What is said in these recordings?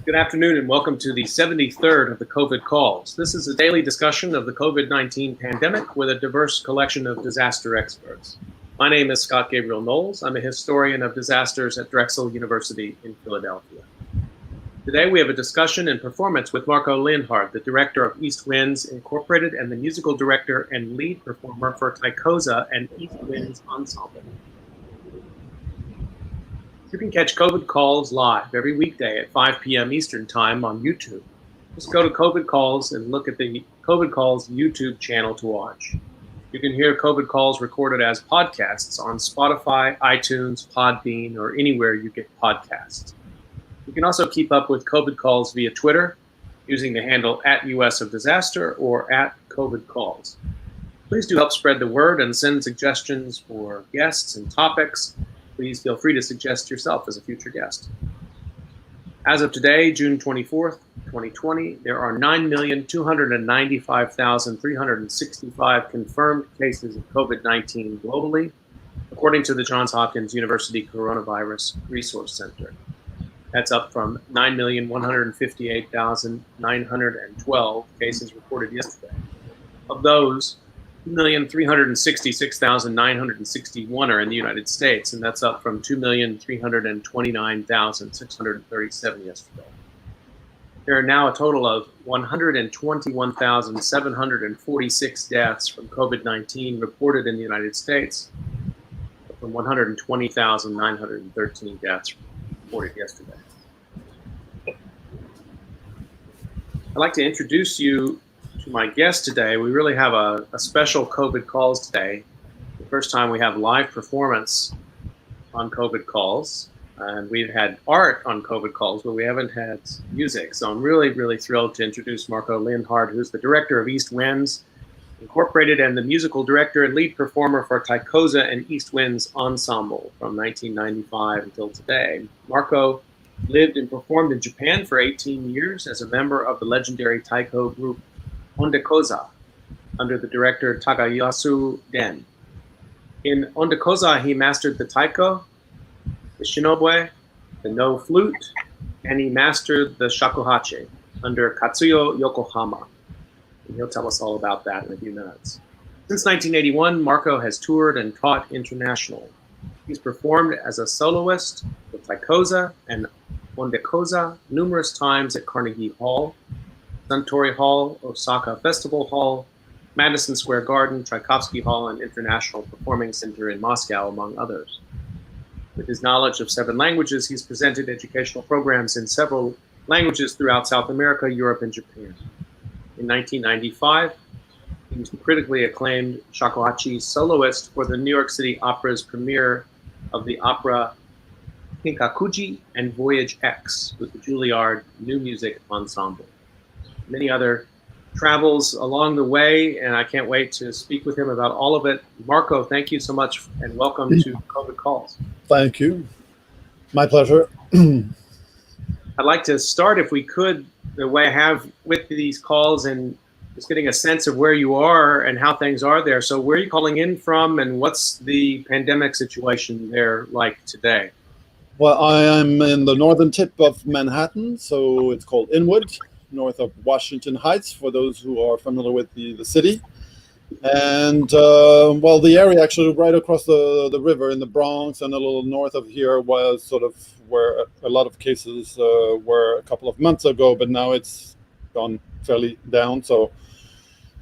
Good afternoon and welcome to the 73rd of the COVID Calls. This is a daily discussion of the COVID-19 pandemic with a diverse collection of disaster experts. My name is Scott Gabriel Knowles. I'm a historian of disasters at Drexel University in Philadelphia. Today we have a discussion and performance with Marco Leonhard, the director of East Winds Incorporated and the musical director and lead performer for Tycosa and East Winds Ensemble. You can catch COVID Calls live every weekday at 5 p.m. Eastern Time on YouTube. Just go to COVID Calls and look at the COVID Calls YouTube channel to watch. You can hear COVID Calls recorded as podcasts on Spotify, iTunes, Podbean, or anywhere you get podcasts. You can also keep up with COVID Calls via Twitter using the handle @US of Disaster or @COVID Calls. Please do help spread the word and send suggestions for guests and topics. Please feel free to suggest yourself as a future guest. As of today, June 24th, 2020, there are 9,295,365 confirmed cases of COVID-19 globally, according to the Johns Hopkins University Coronavirus Resource Center. That's up from 9,158,912 cases reported yesterday. Of those, 2,366,961 are in the United States, and that's up from 2,329,637 yesterday. There are now a total of 121,746 deaths from COVID-19 reported in the United States, from 120,913 deaths reported yesterday. I'd like to introduce you to my guest today. We really have a special COVID Calls today. The first time we have live performance on COVID Calls. And we've had art on COVID Calls, but we haven't had music. So I'm really, really thrilled to introduce Marco Leonhard, who's the director of East Winds Incorporated and the musical director and lead performer for Tycosa and East Winds Ensemble from 1995 until today. Marco lived and performed in Japan for 18 years as a member of the legendary taiko group Ondekoza, under the director Takayasu Den. In Ondekoza, he mastered the taiko, the shinobue, the no flute, and he mastered the shakuhachi under Katsuyo Yokohama. And he'll tell us all about that in a few minutes. Since 1981, Marco has toured and taught internationally. He's performed as a soloist with Tycosa and Ondekoza numerous times at Carnegie Hall, Suntory Hall, Osaka Festival Hall, Madison Square Garden, Tchaikovsky Hall, and International Performing Center in Moscow, among others. With his knowledge of 7 languages, he's presented educational programs in several languages throughout South America, Europe, and Japan. In 1995, he was the critically acclaimed shakuhachi soloist for the New York City Opera's premiere of the opera Kinkakuji and Voyage X with the Juilliard New Music Ensemble. Many other travels along the way, and I can't wait to speak with him about all of it. Marco, thank you so much, and welcome to COVID Calls. Thank you. My pleasure. I'd like to start, if we could, the way I have with these calls, and just getting a sense of where you are and how things are there. So where are you calling in from, and what's the pandemic situation there like today? Well, I am in the northern tip of Manhattan, so it's called Inwood, north of Washington Heights, for those who are familiar with the city. And, well, the area actually right across the river in the Bronx and a little north of here was sort of where a lot of cases were a couple of months ago, but now it's gone fairly down. So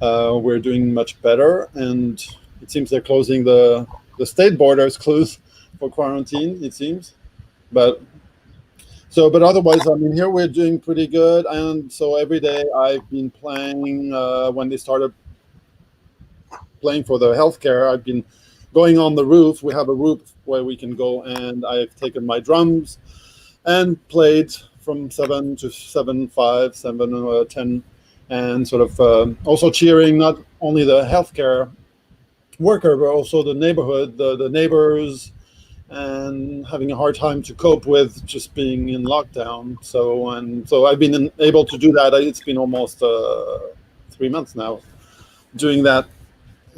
we're doing much better. And it seems they're closing the state borders closed for quarantine, it seems. But otherwise, I mean, here we're doing pretty good. And so every day I've been playing, when they started playing for the healthcare, I've been going on the roof. We have a roof where we can go, and I've taken my drums and played from 7 to 7:05, 7:10, and sort of also cheering not only the healthcare worker, but also the neighborhood, the neighbors, and having a hard time to cope with just being in lockdown. So I've been able to do that. It's been almost 3 months now doing that.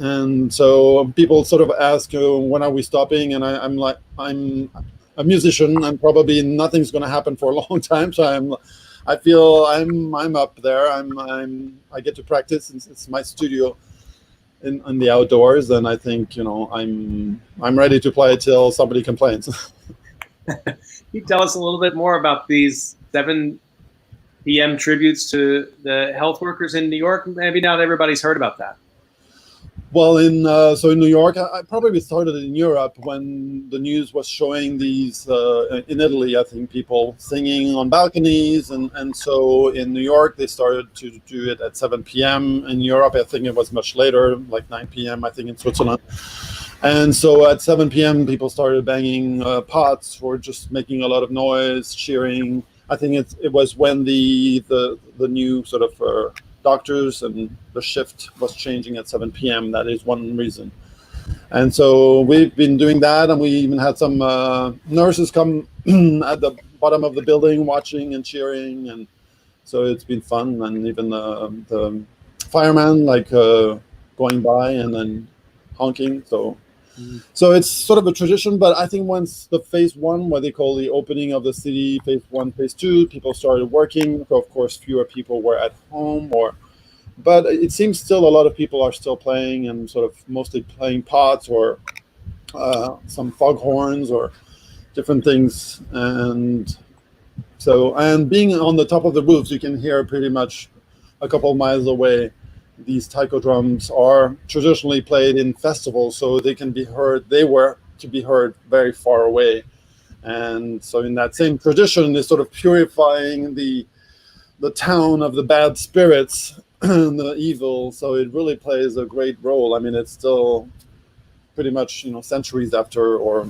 And so people sort of ask, when are we stopping? And I'm like, I'm a musician, and probably nothing's going to happen for a long time. So I feel I'm up there. I get to practice, and it's my studio in the outdoors, and I think I'm ready to play till somebody complains. Can you tell us a little bit more about these 7 p.m. tributes to the health workers in New York? Maybe not everybody's heard about that. Well, in New York, I probably started in Europe when the news was showing these in Italy. I think people singing on balconies, and so in New York they started to do it at 7 p.m. In Europe, I think it was much later, like 9 p.m. I think in Switzerland. And so at 7 p.m. people started banging pots or just making a lot of noise, cheering. I think it was when the new sort of doctors and the shift was changing at 7 p.m. That is one reason. And so we've been doing that, and we even had some nurses come at the bottom of the building watching and cheering, and so it's been fun. And even the fireman going by and then honking. So it's sort of a tradition, but I think once the phase 1, what they call the opening of the city, phase 1, phase 2, people started working. So of course, fewer people were at home, but it seems still a lot of people are still playing, and sort of mostly playing pots or some foghorns or different things. And being on the top of the roofs, you can hear pretty much a couple of miles away. These taiko drums are traditionally played in festivals, so they can be heard. They were to be heard very far away, and so in that same tradition, is sort of purifying the town of the bad spirits and the evil. So it really plays a great role. I mean, it's still pretty much centuries after or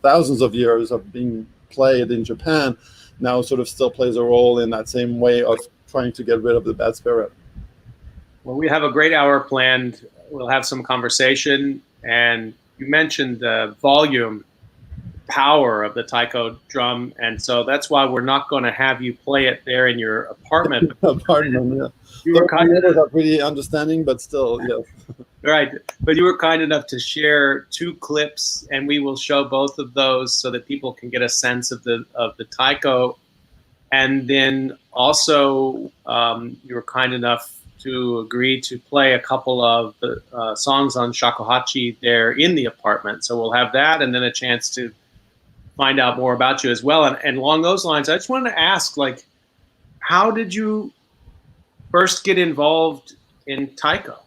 thousands of years of being played in Japan, now sort of still plays a role in that same way of trying to get rid of the bad spirit. Well, we have a great hour planned. We'll have some conversation. And you mentioned the volume, power of the taiko drum. And so that's why we're not going to have you play it there in your apartment. Yeah. You were kind enough, are pretty understanding, but still, yeah. Right. But you were kind enough to share 2 clips, and we will show both of those so that people can get a sense of the taiko. And then also you were kind enough to agree to play a couple of the songs on shakuhachi there in the apartment. So we'll have that, and then a chance to find out more about you as well. And along those lines, I just wanted to ask, how did you first get involved in taiko?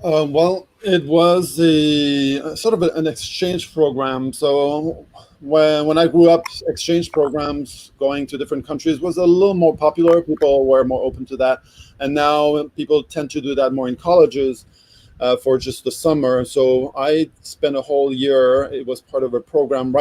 Well, it was a sort of an exchange program. So when I grew up, exchange programs going to different countries was a little more popular. People were more open to that. And now people tend to do that more in colleges for just the summer. So I spent a whole year. It was part of a program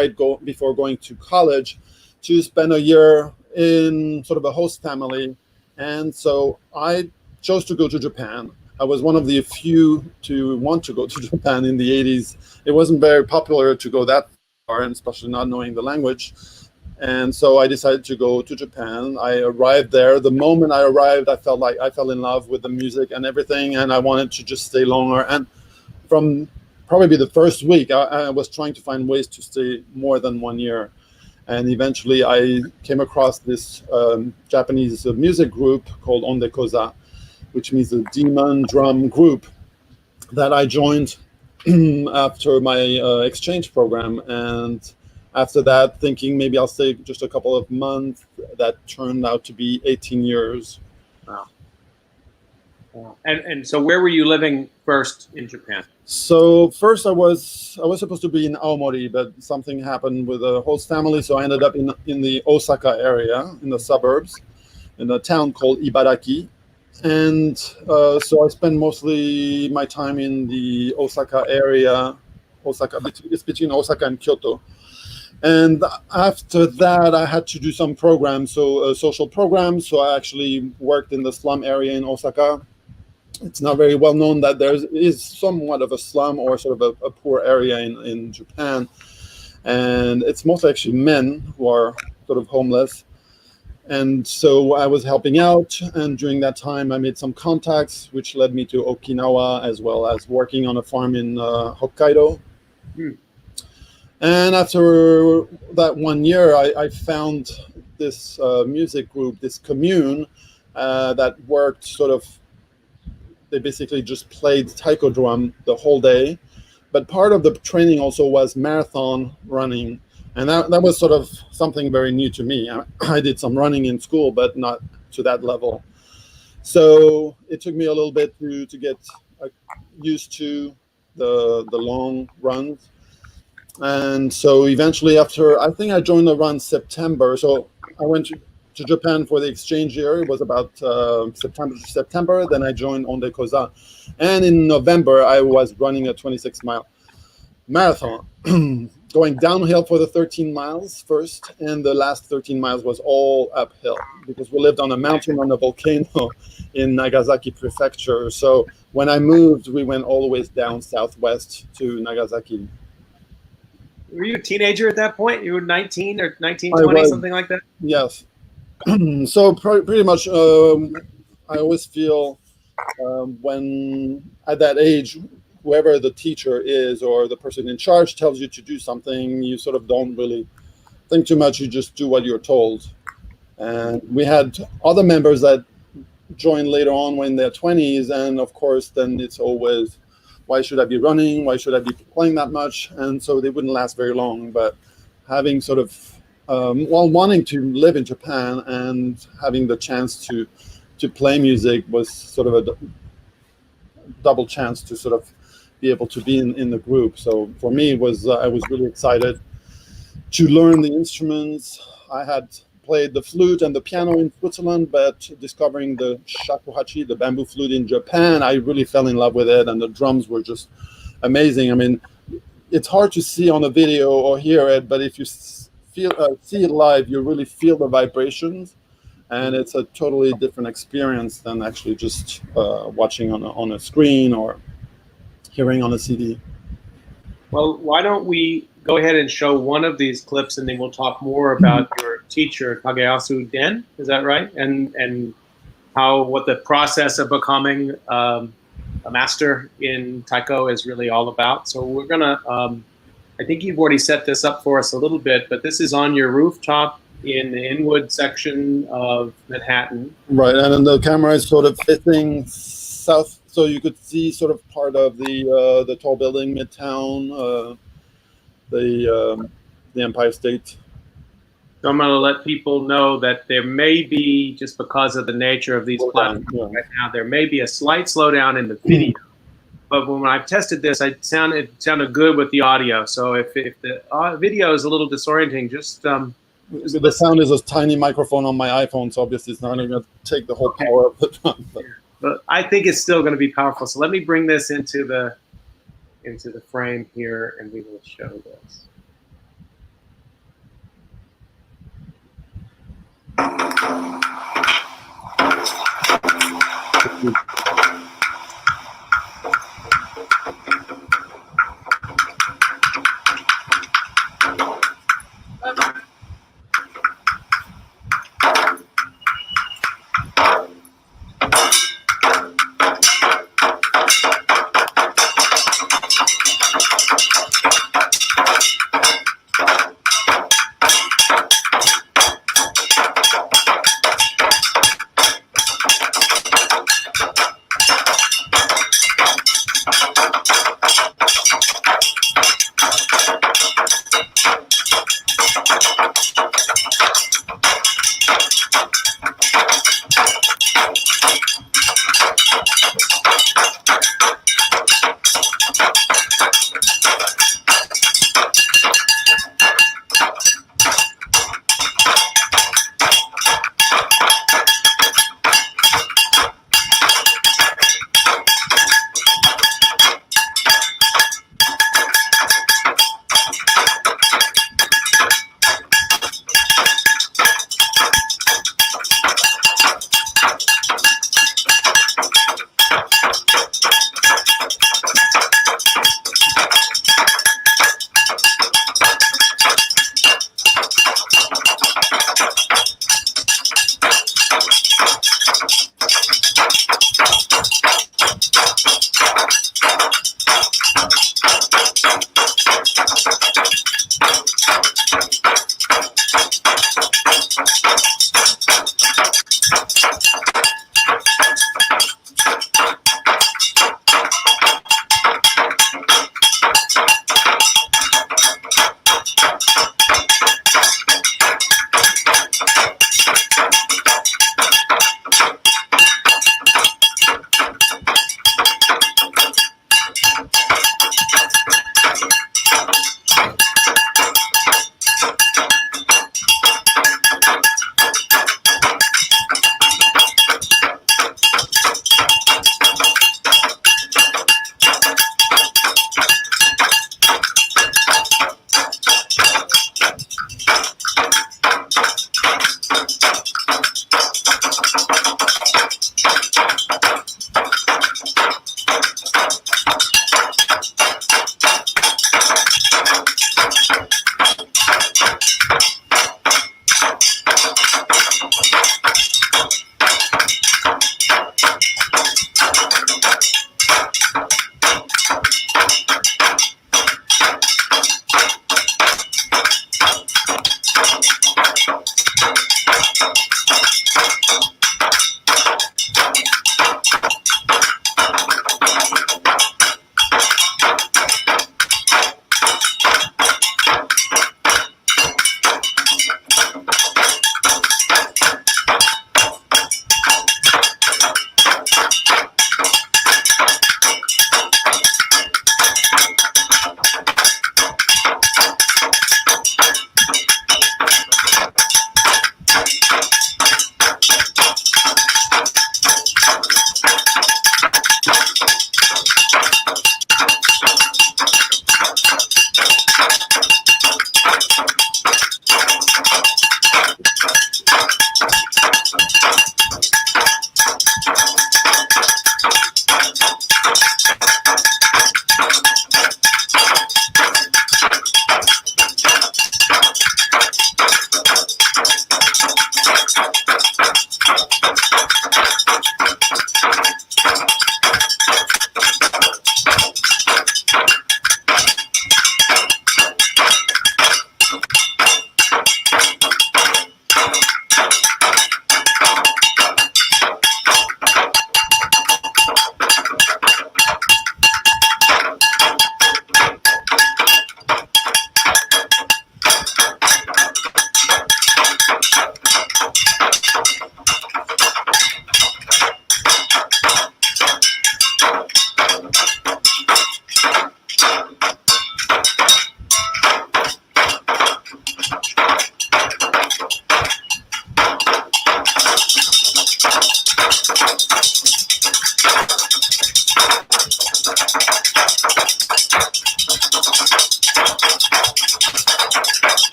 before going to college, to spend a year in sort of a host family. And so I chose to go to Japan. I was one of the few to want to go to Japan in the 80s. It wasn't very popular to go that far, and especially not knowing the language. And so I decided to go to Japan. I arrived there. The moment I arrived, I felt like I fell in love with the music and everything, and I wanted to just stay longer. And from probably the first week, I was trying to find ways to stay more than 1 year. And eventually I came across this Japanese music group called Onde Koza, which means a demon drum group, that I joined after my exchange program. And after that, thinking maybe I'll stay just a couple of months, that turned out to be 18 years. Wow. And so where were you living first in Japan? So first I was supposed to be in Aomori, but something happened with the host family, so I ended up in the Osaka area, in the suburbs, in a town called Ibaraki. And so I spent mostly my time in the Osaka area. It's between Osaka and Kyoto. And after that, I had to do some programs, so social programs. So I actually worked in the slum area in Osaka. It's not very well known that there is somewhat of a slum, or sort of a poor area in Japan. And it's mostly actually men who are sort of homeless. And so I was helping out, and during that time I made some contacts, which led me to Okinawa, as well as working on a farm in Hokkaido. And after that 1 year, I found this music group, this commune that worked sort of. They basically just played taiko drum the whole day, but part of the training also was marathon running, and that was sort of something very new to me. I did some running in school, but not to that level. So it took me a little bit to get used to the long runs. And so eventually, after I think I joined around September, so I went to Japan for the exchange year. It was about September to September. Then I joined Onde Koza, and in November I was running a 26-mile marathon, going downhill for the 13 miles first, and the last 13 miles was all uphill because we lived on a mountain on a volcano in Nagasaki Prefecture. So when I moved, we went all the way down southwest to Nagasaki. Were you a teenager at that point? You were 19 or 19, I 20, was. something like that? Yes. So pretty much, I always feel when at that age, whoever the teacher is or the person in charge tells you to do something, you sort of don't really think too much. You just do what you're told. And we had other members that joined later on when they're 20s, and of course, then it's always, why should I be running? Why should I be playing that much? And so they wouldn't last very long. But having sort of wanting to live in Japan and having the chance to play music was sort of a double chance to sort of be able to be in the group. So for me, it was I was really excited to learn the instruments. I had played the flute and the piano in Switzerland, but discovering the shakuhachi, the bamboo flute in Japan, I really fell in love with it, and the drums were just amazing. I mean, it's hard to see on a video or hear it, but if you see it live, you really feel the vibrations, and it's a totally different experience than actually just watching on a screen or hearing on a CD. Well, why don't we go ahead and show one of these clips, and then we'll talk more about your teacher, Kageyasu Den, is that right? And what the process of becoming a master in taiko is really all about. So we're gonna, I think you've already set this up for us a little bit, but this is on your rooftop in the Inwood section of Manhattan. Right, and then the camera is sort of facing south, so you could see sort of part of the tall building, Midtown, the Empire State. So I'm going to let people know that there may be, just because of the nature of these platforms right now, there may be a slight slowdown in the video. But when I've tested this, it sounded good with the audio. So if the video is a little disorienting, just the sound is a tiny microphone on my iPhone, so obviously it's not going to take the whole power of the drum. But I think it's still going to be powerful. So let me bring this into the frame here, and we will show this.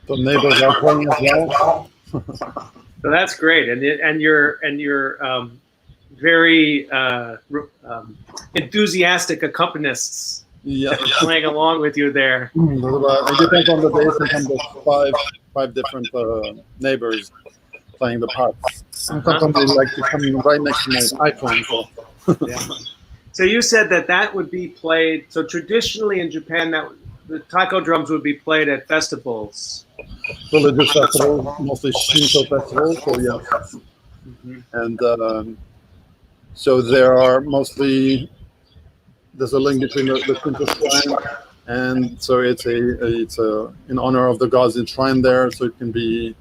The neighbors are playing as well. So that's great, and you're very enthusiastic accompanists Yeah. that are playing along with you there. It depends on the day. Sometimes there's five different neighbors playing the parts. And sometimes they like to come right next to my iPhone. So. Yeah. So you said that would be played. So traditionally in Japan, the taiko drums would be played at festivals. Religious festivals, mostly Shinto festivals. So yeah. Mm-hmm. And so there are mostly, there's a link between the Shinto shrine, and so it's in honor of the gods enshrined there. So it can be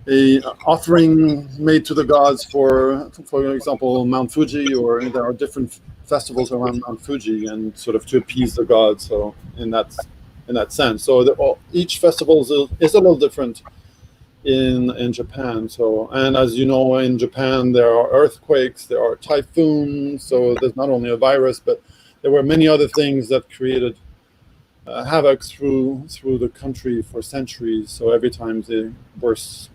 a offering made to the gods for example, Mount Fuji, or there are different festivals around Mount Fuji, and sort of to appease the gods. So in that sense, so each festival is a little different in Japan. So, and as you know, in Japan there are earthquakes, there are typhoons. So there's not only a virus, but there were many other things that created havoc through the country for centuries. So every time they burst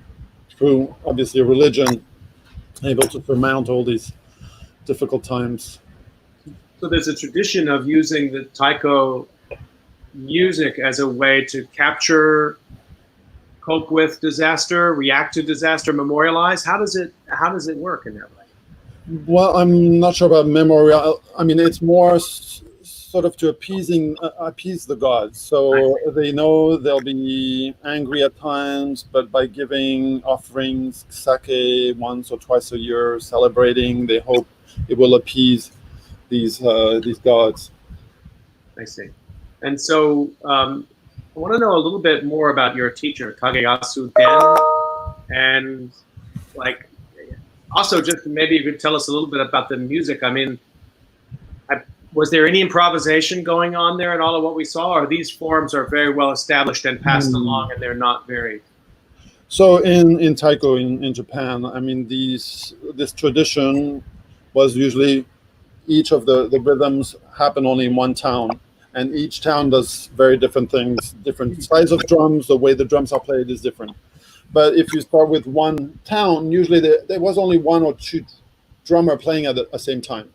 through, obviously, religion, able to surmount all these difficult times. So there's a tradition of using the taiko music as a way to capture, cope with disaster, react to disaster, memorialize. How does it work in that way? Well, I'm not sure about memorial. I mean, it's more sort of to appease the gods. So they know they'll be angry at times, but by giving offerings, sake, once or twice a year, celebrating, they hope it will appease these gods. I see. And so I want to know a little bit more about your teacher, Kageyasu Den, and like also just maybe you could tell us a little bit about the music. I mean, was there any improvisation going on there in all of what we saw, or these forms are very well established and passed along and they're not varied? So in taiko in Japan, I mean, this tradition was usually each of the rhythms happen only in one town, and each town does very different things, different size of drums, the way the drums are played is different. But if you start with one town, usually there was only one or two drummer playing at the same time.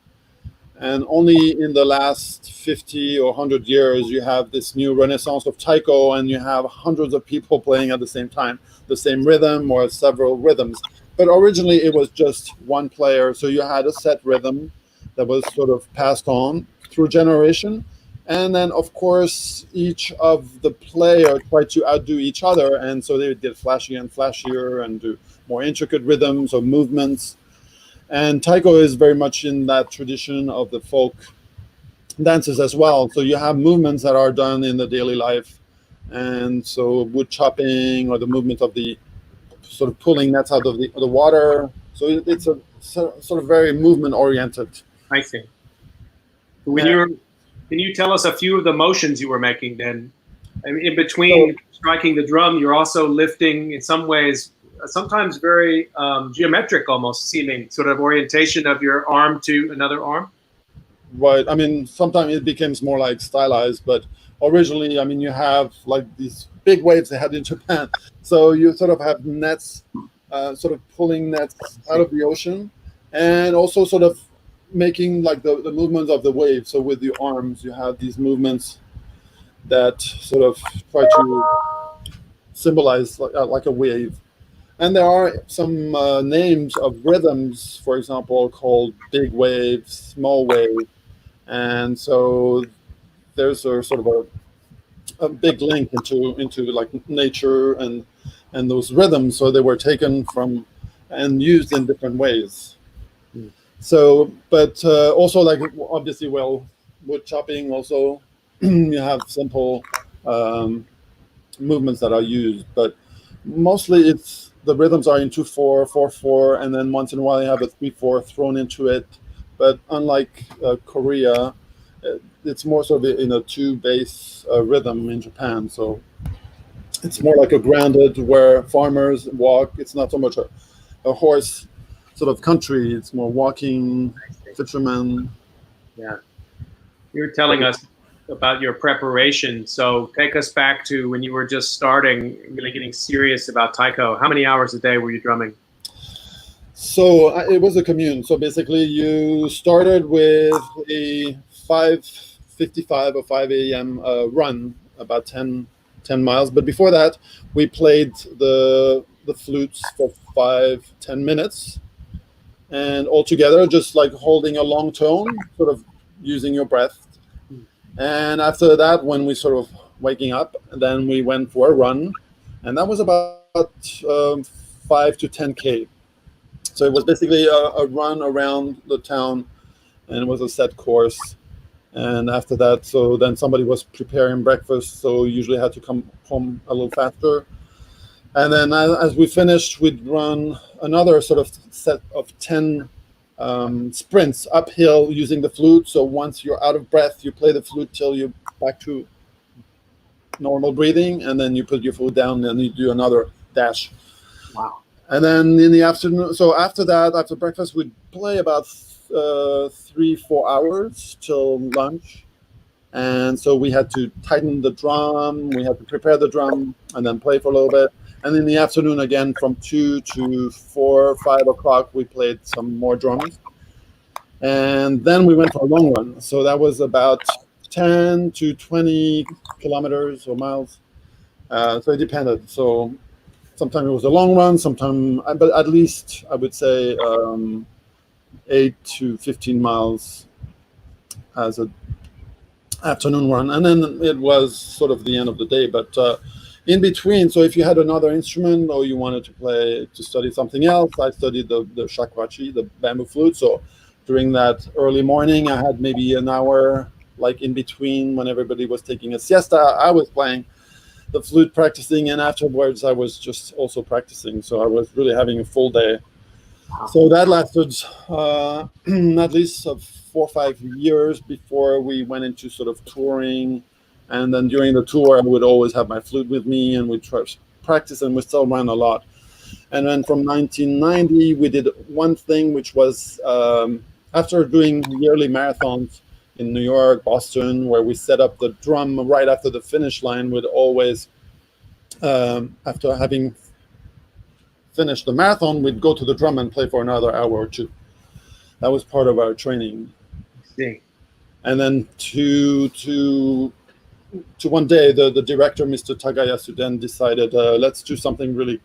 And only in the last 50 or 100 years, you have this new renaissance of taiko, and you have hundreds of people playing at the same time, the same rhythm or several rhythms. But originally, it was just one player. So you had a set rhythm that was sort of passed on through generation. And then, of course, each of the players tried to outdo each other. And so they would get flashier and flashier and do more intricate rhythms or movements. And taiko is very much in that tradition of the folk dances as well. So you have movements that are done in the daily life. And so wood chopping or the movement of the sort of pulling nets out of the water. So it's a sort of very movement oriented. I see. Can you tell us a few of the motions you were making then? I mean, in between striking the drum, you're also lifting in some ways, sometimes very geometric almost seeming sort of orientation of your arm to another arm. Right. I mean, sometimes it becomes more like stylized, but originally, I mean, you have like these big waves they had in Japan. So you sort of have nets, sort of pulling nets out of the ocean, and also sort of making like the movements of the wave. So with your arms, you have these movements that sort of try to symbolize like a wave. And there are some names of rhythms, for example, called big wave, small wave. And so there's a sort of a big link into like nature and those rhythms. So they were taken from and used in different ways. So, but also like obviously, well, wood chopping also, you have simple movements that are used, but mostly it's the rhythms are in 2/4, 4/4, and then once in a while you have a 3/4 thrown into it. But unlike Korea, it's more sort of in a 2-bass rhythm in Japan. So it's more like a grounded where farmers walk. It's not so much a horse sort of country. It's more walking, fishermen. Yeah. You were telling us about your preparation. So take us back to when you were just starting, really getting serious about taiko. How many hours a day were you drumming? So it was a commune. So basically you started with a 5:55 or 5 a.m. Run, about 10 miles. But before that, we played the flutes for 5-10 minutes. And all together, just like holding a long tone, sort of using your breath. And after that, when we sort of waking up, then we went for a run. And that was about 5 to 10K. So it was basically a run around the town, and it was a set course. And after that, so then somebody was preparing breakfast, so usually had to come home a little faster. And then as we finished, we'd run another sort of set of 10 sprints uphill using the flute. So once you're out of breath, you play the flute till you're back to normal breathing, and then you put your foot down and you do another dash. Wow. And then in the afternoon, so after that, after breakfast, we'd play about 3-4 hours till lunch. And so we had to tighten the drum, we had to prepare the drum, and then play for a little bit. And in the afternoon, again, from 2 to 4, 5 o'clock, we played some more drums. And then we went for a long run. So that was about 10 to 20 kilometers or miles. So it depended. So sometimes it was a long run, sometimes, but at least I would say 8 to 15 miles as an afternoon run. And then it was sort of the end of the day. But in between, so if you had another instrument or you wanted to study something else, I studied the shakuhachi, the bamboo flute. So during that early morning, I had maybe an hour, like in between when everybody was taking a siesta, I was playing the flute, practicing, and afterwards I was just also practicing. So I was really having a full day. So that lasted at least 4 or 5 years before we went into sort of touring. And then during the tour, I would always have my flute with me, and we'd try to practice, and we still ran a lot. And then from 1990, we did one thing, which was after doing yearly marathons in New York, Boston, where we set up the drum right after the finish line, we'd always, after having finished the marathon, we'd go to the drum and play for another hour or two. That was part of our training. See. And then to one day, the director, Mr. Tagayasu, then decided, let's do something really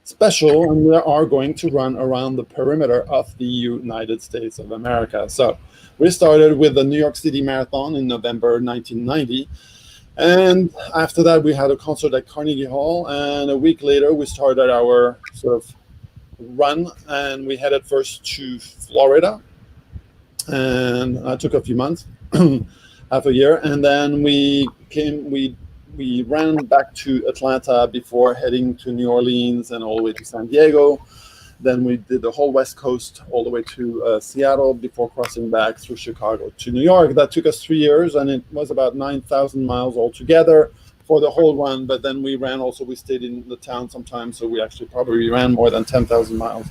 special, and we are going to run around the perimeter of the United States of America. So we started with the New York City Marathon in November 1990. And after that, we had a concert at Carnegie Hall. And a week later, we started our sort of run, and we headed first to Florida. And that took a few months, half a year. And then we ran back to Atlanta before heading to New Orleans and all the way to San Diego. Then we did the whole West Coast all the way to Seattle before crossing back through Chicago to New York. That took us 3 years, and it was about 9,000 miles altogether for the whole run. But then we stayed in the town sometimes, so we actually probably ran more than 10,000 miles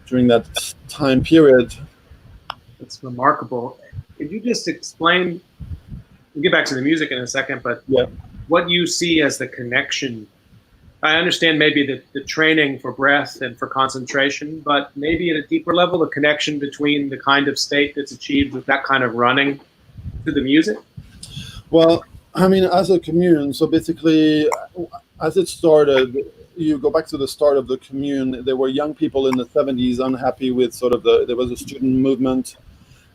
during that time period. It's remarkable. Could you just explain, we'll get back to the music in a second, but yeah, what you see as the connection? I understand maybe the training for breath and for concentration, but maybe at a deeper level, the connection between the kind of state that's achieved with that kind of running to the music? Well, I mean, as a commune, so basically, as it started, you go back to the start of the commune, there were young people in the 70s unhappy with sort of there was a student movement,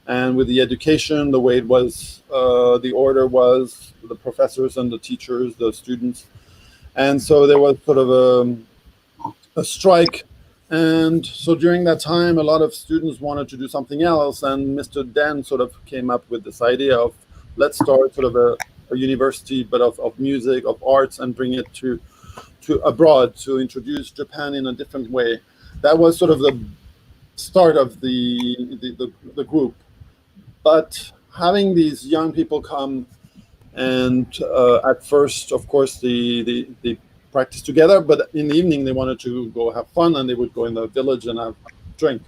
and with the education, the way it was, the order was, the professors and the teachers, the students. And so there was sort of a strike. And so during that time, a lot of students wanted to do something else. And Mr. Den sort of came up with this idea of, let's start sort of a university, but of music, of arts, and bring it to abroad, to introduce Japan in a different way. That was sort of the start of the group. But having these young people come, and at first, of course, they practiced together, but in the evening they wanted to go have fun, and they would go in the village and have drink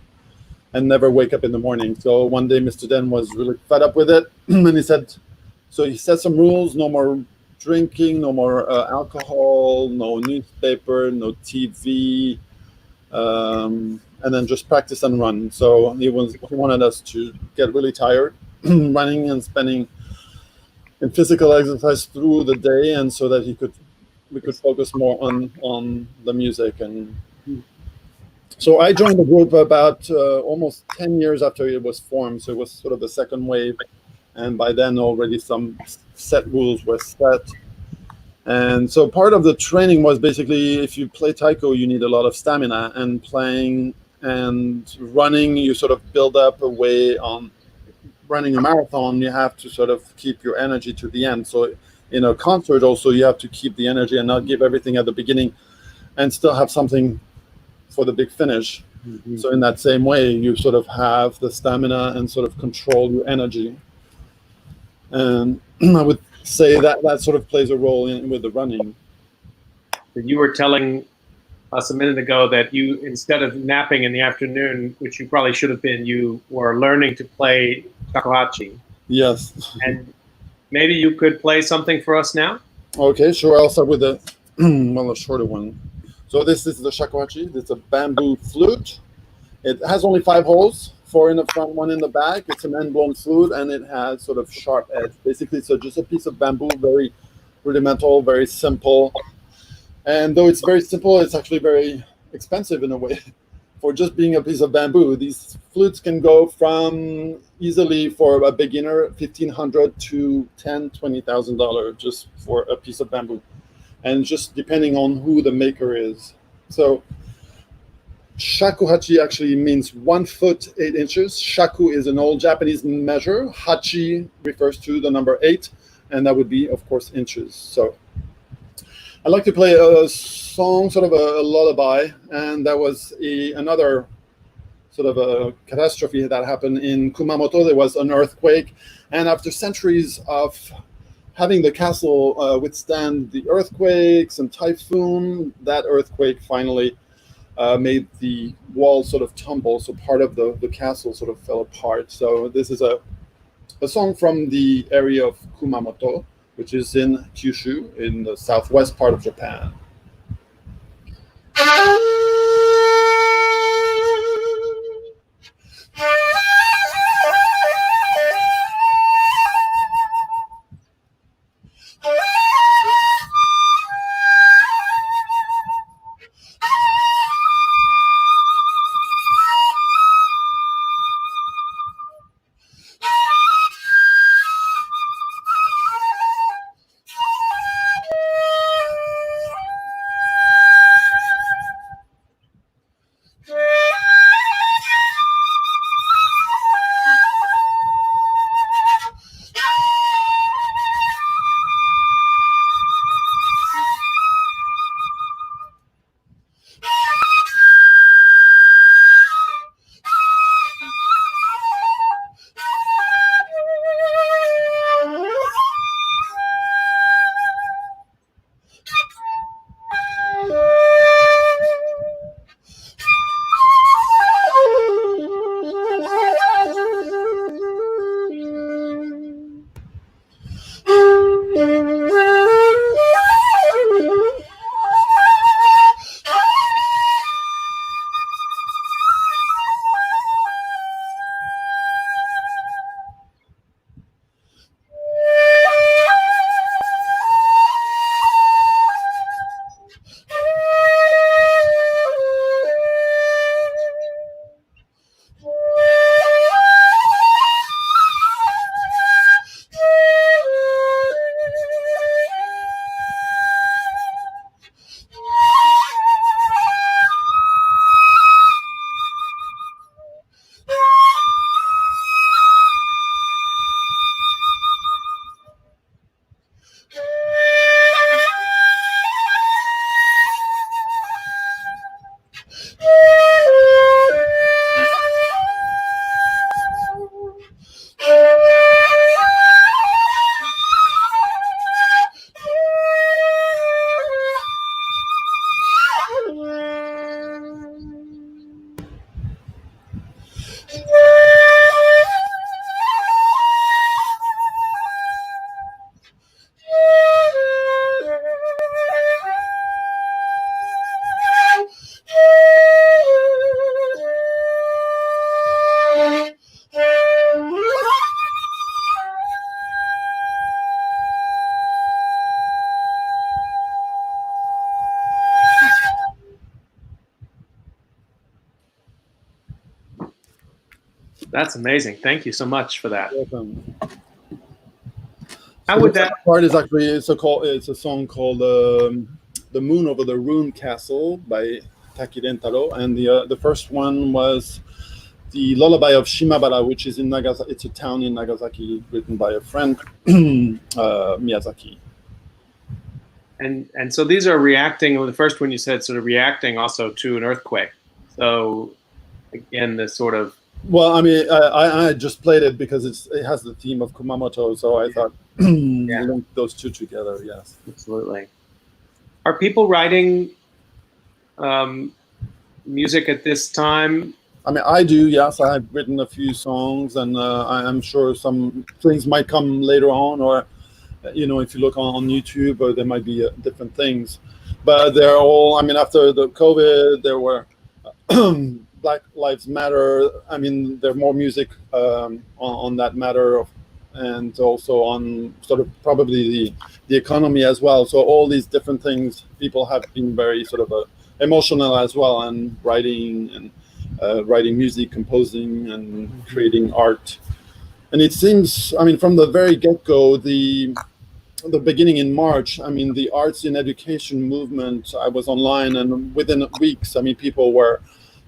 and never wake up in the morning. So one day Mr. Den was really fed up with it, and he set some rules: no more drinking, no more alcohol, no newspaper, no TV, and then just practice and run. So he wanted us to get really tired running and spending in physical exercise through the day, and so that we could focus more on the music. And so I joined the group about almost 10 years after it was formed. So it was sort of the second wave, and by then already some set rules were set. And so part of the training was basically, if you play taiko, you need a lot of stamina, and playing and running, you sort of build up a way on. Running a marathon, you have to sort of keep your energy to the end. So in a concert also, you have to keep the energy and not give everything at the beginning, and still have something for the big finish. Mm-hmm. So in that same way, you sort of have the stamina and sort of control your energy. And I would say that sort of plays a role with the running. You were telling us a minute ago that you, instead of napping in the afternoon, which you probably should have been, you were learning to play shakuhachi. Yes. And maybe you could play something for us now? Okay, sure. I'll start with the well, a shorter one. So this is the shakuhachi. It's a bamboo flute. It has only 5 holes, 4 in the front, 1 in the back. It's an end-blown flute, and it has sort of sharp edge. Basically, so just a piece of bamboo, very rudimental, very simple. And though it's very simple, it's actually very expensive in a way. For just being a piece of bamboo, these flutes can go from easily for a beginner $1,500 to $10,000-$20,000 just for a piece of bamboo, and just depending on who the maker is. So shakuhachi actually means 1 foot 8 inches. Shaku is an old Japanese measure. Hachi refers to the number 8, and that would be, of course, inches. So I'd like to play a song, sort of a lullaby, and that was another sort of a catastrophe that happened in Kumamoto. There was an earthquake, and after centuries of having the castle withstand the earthquakes and typhoon, that earthquake finally made the walls sort of tumble, so part of the castle sort of fell apart. So this is a song from the area of Kumamoto, which is in Kyushu, in the southwest part of Japan. That's amazing. Thank you so much for that. Welcome. How So would the that? second part is actually it's a song called "The Moon Over the Ruined Castle" by Taki Rentaro, and the first one was the Lullaby of Shimabara, which is in Nagasaki. It's a town in Nagasaki, written by a friend, Miyazaki. And so these are reacting. Well, the first one you said sort of reacting also to an earthquake. So again, this sort of. Well, I mean, I just played it because it has the theme of Kumamoto, so I thought link those two together. Yes, absolutely. Are people writing music at this time? I mean, I do. Yes, I've written a few songs, and I'm sure some things might come later on. Or If you look on YouTube, there might be different things, but they're all. I mean, after the COVID, there were Black Lives Matter. I mean, there's more music on that matter, and also on sort of probably the economy as well. So all these different things, people have been very sort of emotional as well, and writing music, composing, and creating art. And it seems, I mean, from the very get-go, the beginning in March, I mean, the arts in education movement, I was online, and within weeks, I mean, people were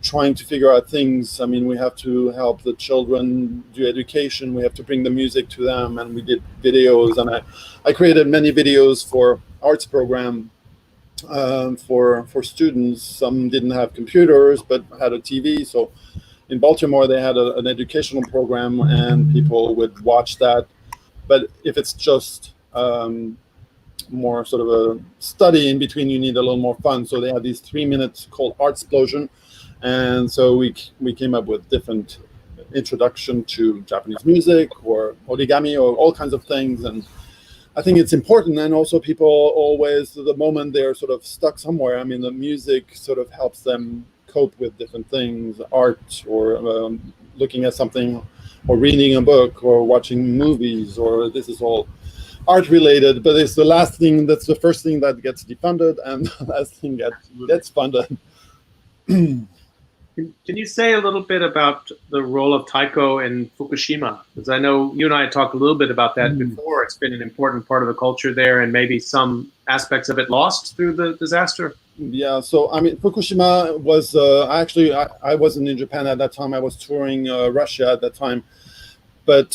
trying to figure out things. I mean, we have to help the children do education, we have to bring the music to them, and we did videos, and I created many videos for arts program for students. Some didn't have computers, but had a TV, so in Baltimore, they had an educational program, and people would watch that. But if it's just more sort of a study in between, you need a little more fun. So they had these 3 minutes called Artsplosion. And so we came up with different introduction to Japanese music or origami or all kinds of things. And I think it's important. And also people always, the moment they're sort of stuck somewhere, I mean, the music sort of helps them cope with different things, art, or looking at something, or reading a book, or watching movies, or this is all art related, but it's the last thing, that's the first thing that gets defunded, and the last thing that gets funded. Can you say a little bit about the role of taiko in Fukushima? Because I know you and I talked a little bit about that before. It's been an important part of the culture there, and maybe some aspects of it lost through the disaster. Yeah, so I mean, Fukushima was actually, I wasn't in Japan at that time. I was touring Russia at that time, but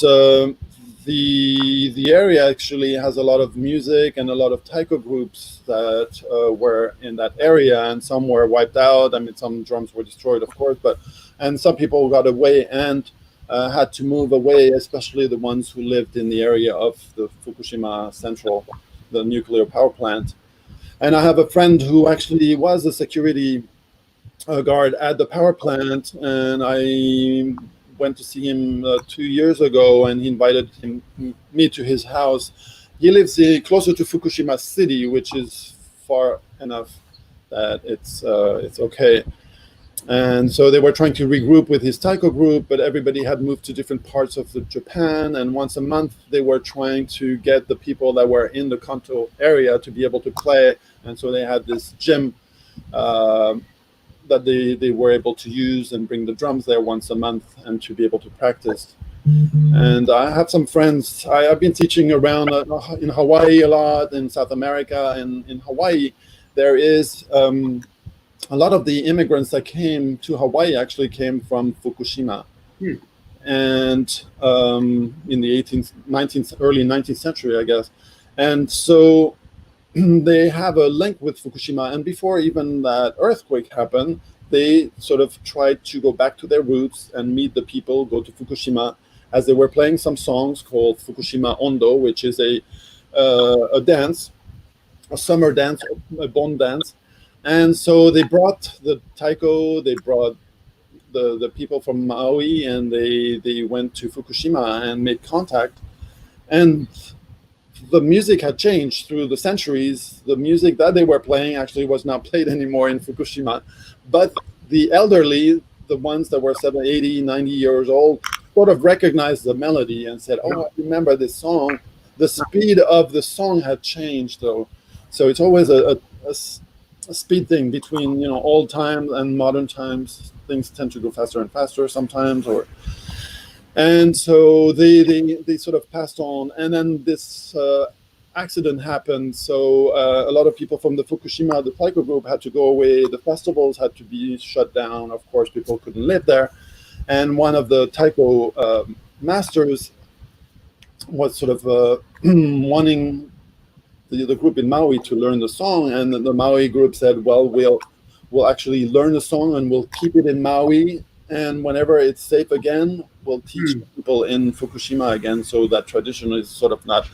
the area actually has a lot of music and a lot of taiko groups that were in that area, and some were wiped out. I mean, some drums were destroyed, of course, and some people got away and had to move away, especially the ones who lived in the area of the Fukushima Central, the nuclear power plant. And I have a friend who actually was a security guard at the power plant, and I went to see him 2 years ago, and he invited me to his house. He lives closer to Fukushima City, which is far enough that it's okay. And so they were trying to regroup with his taiko group, but everybody had moved to different parts of Japan. And once a month, they were trying to get the people that were in the Kanto area to be able to play. And so they had this gym that they were able to use and bring the drums there once a month and to be able to practice. And I have some friends. I've been teaching around in Hawaii a lot, in South America. And in Hawaii, there is a lot of the immigrants that came to Hawaii actually came from Fukushima. And in the early 19th century, I guess. And so they have a link with Fukushima. And before even that earthquake happened, they sort of tried to go back to their roots and meet the people, go to Fukushima, as they were playing some songs called Fukushima Ondo, which is a dance, a summer dance, a Bon dance. And so they brought the taiko, they brought the people from Maui, and they went to Fukushima and made contact. And the music had changed through the centuries. The music that they were playing actually was not played anymore in Fukushima. But the elderly, the ones that were 70, 80, 90 years old, sort of recognized the melody and said, oh, I remember this song. The speed of the song had changed, though. So it's always a speed thing between old times and modern times. Things tend to go faster and faster sometimes, and so they sort of passed on. And then this accident happened. So a lot of people from the Fukushima, the taiko group, had to go away. The festivals had to be shut down. Of course, people couldn't live there. And one of the taiko masters was sort of wanting the group in Maui to learn the song, and the Maui group said, well, we'll actually learn the song and we'll keep it in Maui, and whenever it's safe again, we'll teach people in Fukushima again, so that tradition is sort of not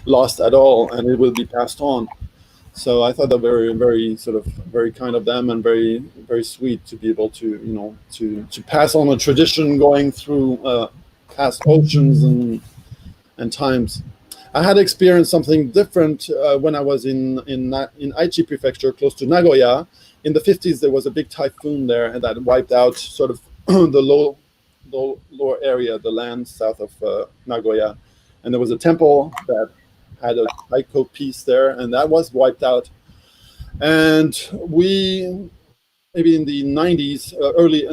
lost at all, and it will be passed on. So I thought that very, very sort of very kind of them, and very, very sweet to be able to to pass on a tradition going through past oceans and times. I had experienced something different when I was in Aichi Prefecture, close to Nagoya. In the 50s, there was a big typhoon there, and that wiped out sort of the lower area, the land south of Nagoya. And there was a temple that had a taiko piece there, and that was wiped out. And we, maybe in the 90s,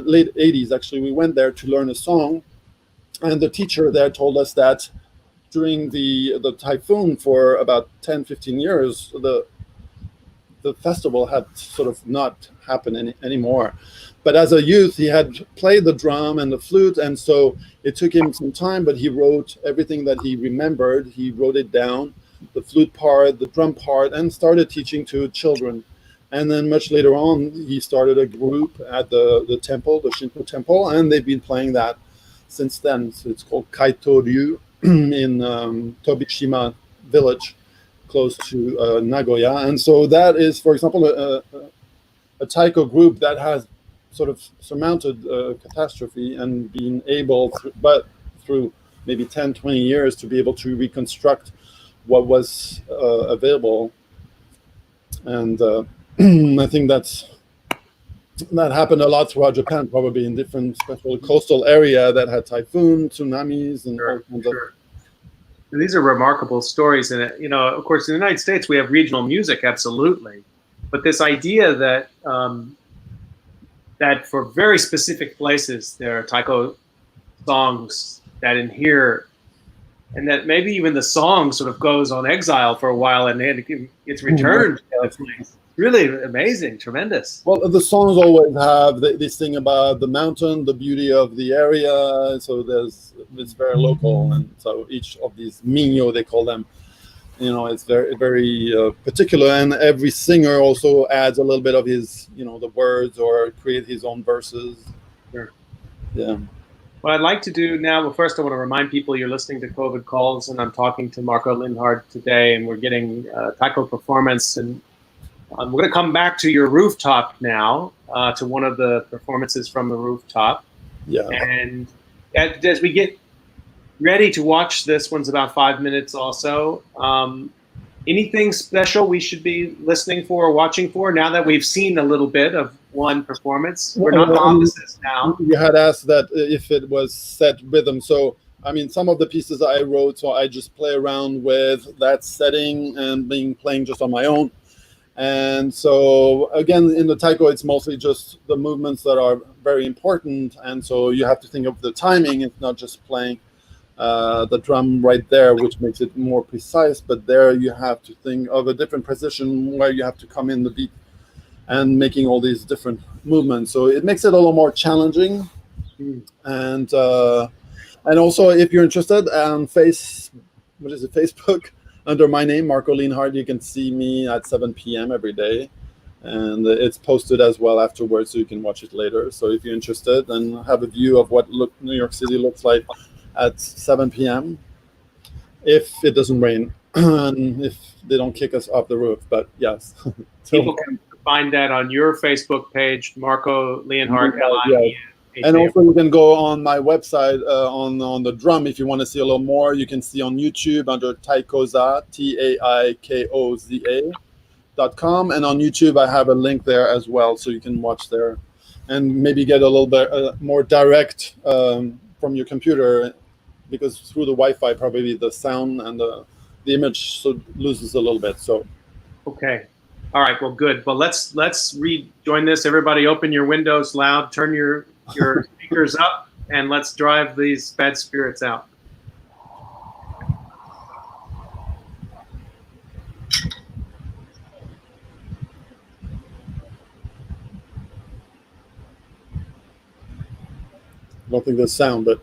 late 80s, actually, we went there to learn a song. And the teacher there told us that during the typhoon for about 10, 15 years, the festival had sort of not happened anymore. But as a youth, he had played the drum and the flute, and so it took him some time, but he wrote everything that he remembered. He wrote it down, the flute part, the drum part, and started teaching to children. And then much later on, he started a group at the temple, the Shinto temple, and they've been playing that since then. So it's called Kaito Ryu in Tobishima village, close to Nagoya. And so that is, for example, a taiko group that has sort of surmounted catastrophe and been able, but through maybe 10, 20 years, to be able to reconstruct what was available. And I think that happened a lot throughout Japan, probably in different special coastal area that had typhoon, tsunamis, and all kinds of. These are remarkable stories, and of course, in the United States, we have regional music, absolutely, but this idea that that for very specific places there are taiko songs that inhere, and that maybe even the song sort of goes on exile for a while, and then it's returned to the place. Really amazing, tremendous. Well, the songs always have this thing about the mountain, the beauty of the area. So it's very local, and so each of these minyo, they call them, it's very, very particular. And every singer also adds a little bit of his, the words, or create his own verses. Sure. Yeah. What I'd like to do now, well, first I want to remind people you're listening to COVID Calls, and I'm talking to Marco Linhart today, and we're getting taiko performance. And we're going to come back to your rooftop now, to one of the performances from the rooftop. Yeah. And as we get ready to watch this, one's about 5 minutes also. Anything special we should be listening for or watching for now that we've seen a little bit of one performance? We're not novices now. You had asked that if it was set rhythm. So, I mean, some of the pieces I wrote, so I just play around with that setting and playing just on my own. And so, again, in the taiko, it's mostly just the movements that are very important. And so you have to think of the timing. It's not just playing the drum right there, which makes it more precise. But there you have to think of a different precision where you have to come in the beat and making all these different movements. So it makes it a little more challenging. And also, if you're interested on Facebook, under my name, Marco Linhart, you can see me at 7 p.m. every day. And it's posted as well afterwards, so you can watch it later. So if you're interested and have a view of what New York City looks like at 7 p.m., if it doesn't rain, and if they don't kick us off the roof. But yes. People can find that on your Facebook page, Marco Linhart, L-I-E-N. And also you can go on my website on the drum if you want to see a little more. You can see on YouTube under Taikoza, TAIKOZA.com. And on YouTube, I have a link there as well, so you can watch there and maybe get a little bit more direct from your computer, because through the Wi-Fi, probably the sound and the image loses a little bit. So, okay. All right. Well, good. Well, let's rejoin this. Everybody open your windows loud, turn your speakers up, and let's drive these bad spirits out. I don't think there's sound, but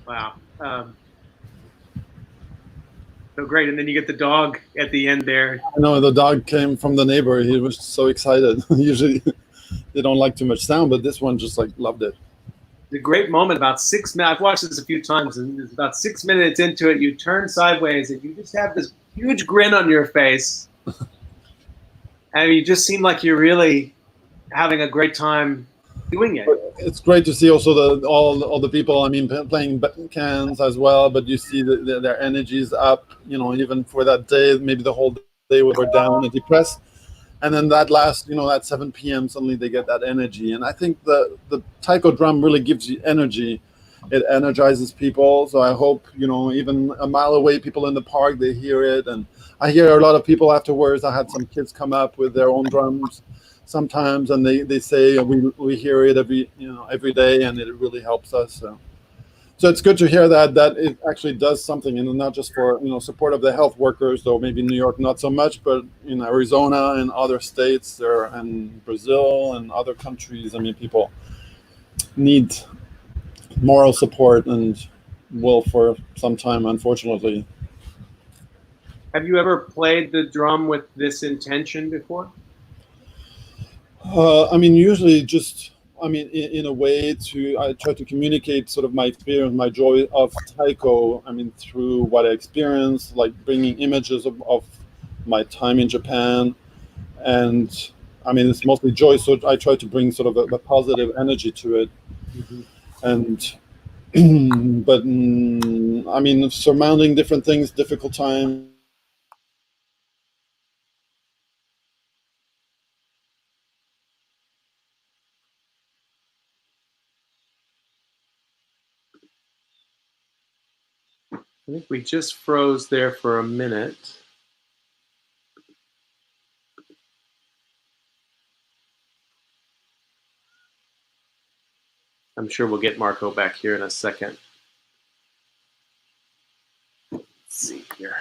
Wow. So great. And then you get the dog at the end there. I know the dog came from the neighbor. He was so excited. Usually they don't like too much sound, but this one just like loved it. The great moment about 6 minutes. I've watched this a few times, and it's about 6 minutes into it. You turn sideways, and you just have this huge grin on your face, and you just seem like you're really having a great time doing it. It's great to see also all the people. I mean, playing cans as well. But you see their energy is up. You know, even for that day, maybe the whole day we were down and depressed. And then that last, at 7 p.m., suddenly they get that energy. And I think the taiko drum really gives you energy. It energizes people. So I hope, even a mile away, people in the park, they hear it. And I hear a lot of people afterwards. I had some kids come up with their own drums sometimes, and they say we hear it every day, and it really helps us. So it's good to hear that it actually does something, and not just for support of the health workers, though maybe in New York not so much, but in Arizona and other states there, and Brazil and other countries. I mean, people need moral support and will for some time, unfortunately. Have you ever played the drum with this intention before? I mean, usually just. I mean, in a way, I try to communicate sort of my experience, my joy of taiko. I mean, through what I experienced, like bringing images of my time in Japan, and I mean, it's mostly joy. So I try to bring sort of a positive energy to it, and but I mean, surmounting different things, difficult times. I think we just froze there for a minute. I'm sure we'll get Marco back here in a second. Let's see here.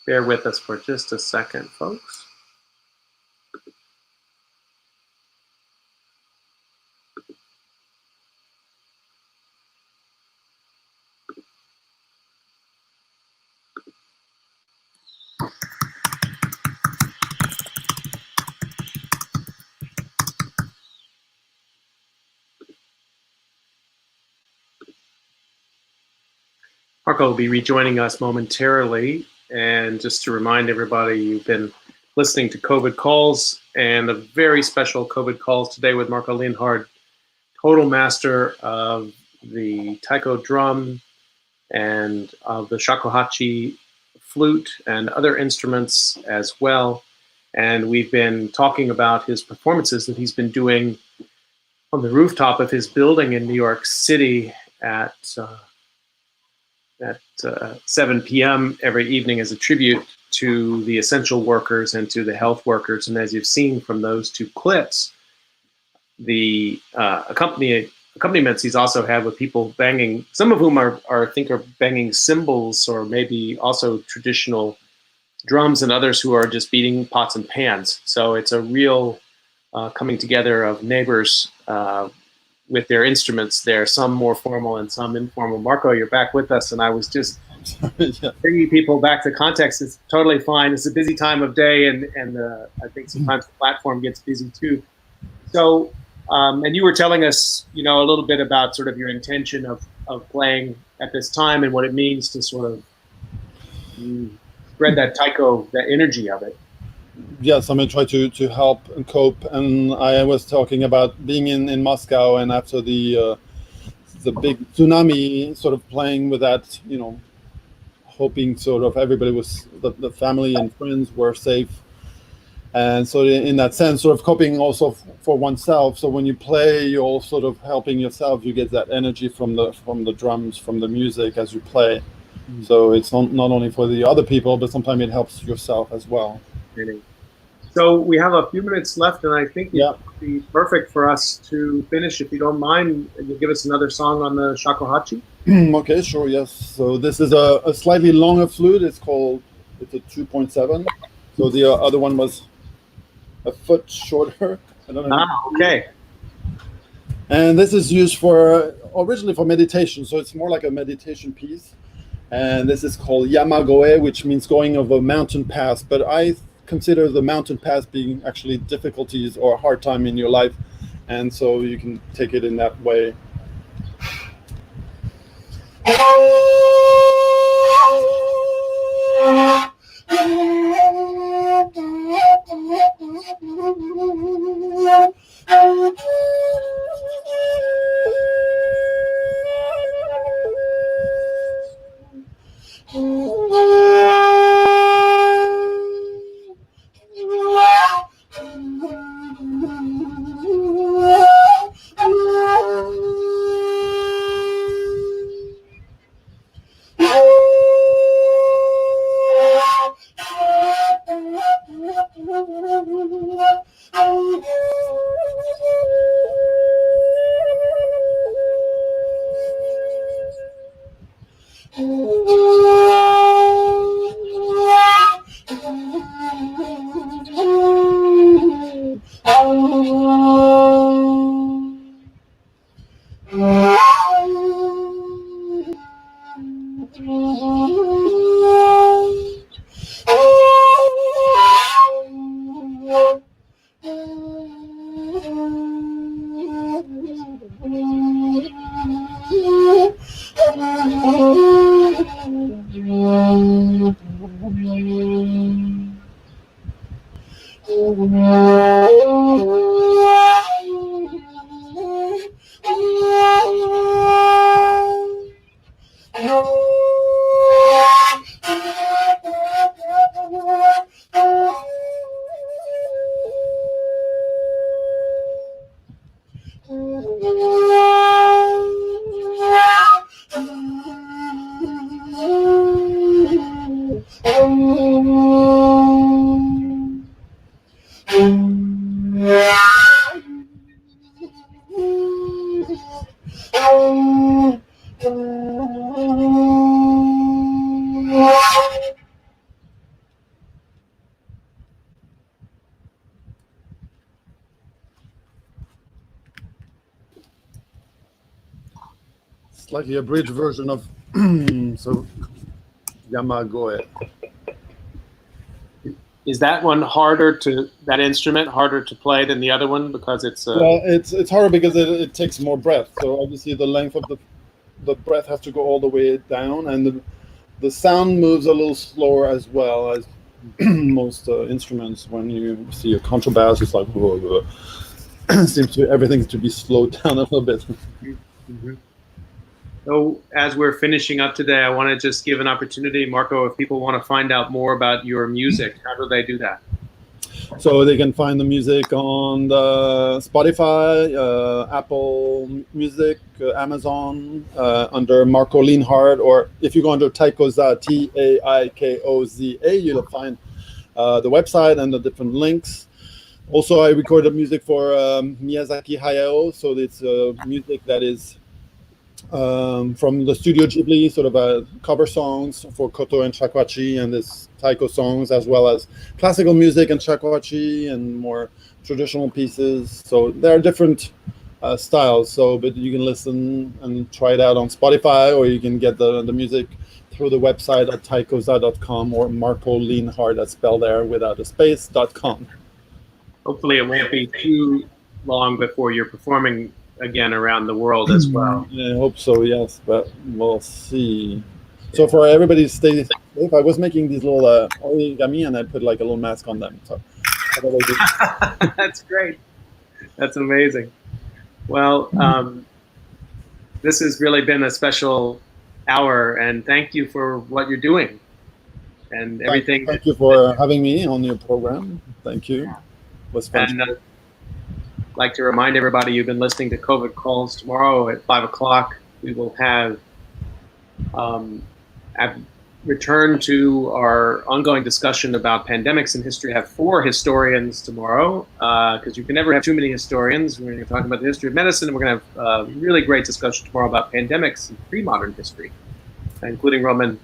Bear with us for just a second, folks. Marco will be rejoining us momentarily. And just to remind everybody, you've been listening to COVID Calls, and a very special COVID Calls today with Marco Leonhard, total master of the taiko drum and of the shakuhachi flute and other instruments as well. And we've been talking about his performances that he's been doing on the rooftop of his building in New York City at 7 p.m. every evening as a tribute to the essential workers and to the health workers. And as you've seen from those two clips, the accompaniments he's also had with people banging, some of whom are banging cymbals, or maybe also traditional drums, and others who are just beating pots and pans. So it's a real coming together of neighbors with their instruments there, some more formal and some informal. Marco, you're back with us, and I was just bringing people back to context. It's totally fine. It's a busy time of day, and I think sometimes the platform gets busy too. So, and you were telling us, a little bit about sort of your intention of playing at this time and what it means to sort of spread that taiko, that energy of it. Yes, I'm going to try to help and cope. And I was talking about being in Moscow, and after the big tsunami, sort of playing with that, hoping sort of everybody was the family and friends were safe. And so in that sense, sort of coping also for oneself. So when you play, you're all sort of helping yourself. You get that energy from the drums, from the music as you play. So it's not only for the other people, but sometimes it helps yourself as well. Really. So we have a few minutes left, and I think it would be perfect for us to finish. If you don't mind, you give us another song on the shakuhachi. Okay, sure, yes. So this is a slightly longer flute. It's a 2.7. So the other one was a foot shorter. I don't know. Ah, okay. And this is used originally for meditation. So it's more like a meditation piece. And this is called Yamagoe, which means going over a mountain pass. But I consider the mountain pass being actually difficulties or a hard time in your life. And so you can take it in that way. Slightly abridged version of so Yamagoe. Is that instrument harder to play than the other one because it's well, it's harder because it takes more breath. So obviously the length of the breath has to go all the way down, and the sound moves a little slower as well as most instruments. When you see a contrabass, it's like whoa, whoa. Seems everything to be slowed down a little bit. Mm-hmm. So as we're finishing up today, I want to just give an opportunity, Marco, if people want to find out more about your music, how do they do that? So they can find the music on the Spotify, Apple Music, Amazon, under Marco Lienhard, or if you go under Taikoza, Taikoza, you'll find the website and the different links. Also, I recorded music for Miyazaki Hayao, so it's music that is from the Studio Ghibli, sort of cover songs for Koto and shakuhachi, and this taiko songs, as well as classical music and shakuhachi and more traditional pieces. So there are different styles. But you can listen and try it out on Spotify, or you can get the music through the website at taikoza.com or Marco Lienhard, that's spelled there without a space.com. Hopefully it won't be too long before you're performing again around the world as well. I hope so, yes, but we'll see. So for everybody to stay safe, I was making these little origami, and I put like a little mask on them. So that's great. That's amazing. Well, this has really been a special hour, and thank you for what you're doing and everything. Thank you for having me on your program. Thank you. It was fun. And I'd like to remind everybody you've been listening to COVID Calls. Tomorrow at 5 o'clock, we will have return to our ongoing discussion about pandemics in history. I have 4 historians tomorrow, because you can never have too many historians. We're going to talk about the history of medicine, and we're going to have a really great discussion tomorrow about pandemics in pre-modern history, including Roman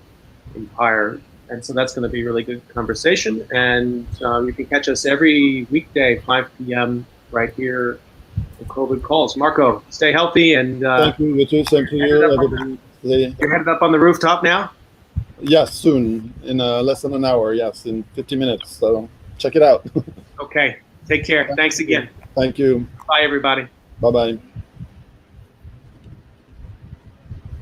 Empire. And so that's going to be a really good conversation. And you can catch us every weekday, 5 p.m. right here on COVID Calls. Marco, stay healthy. And thank you, Richard. Same to you. Everybody. You're headed up on the rooftop now? Yes, soon, in less than an hour. Yes, in 50 minutes. So check it out. Okay. Take care. Thanks again. Thank you. Bye, everybody. Bye-bye.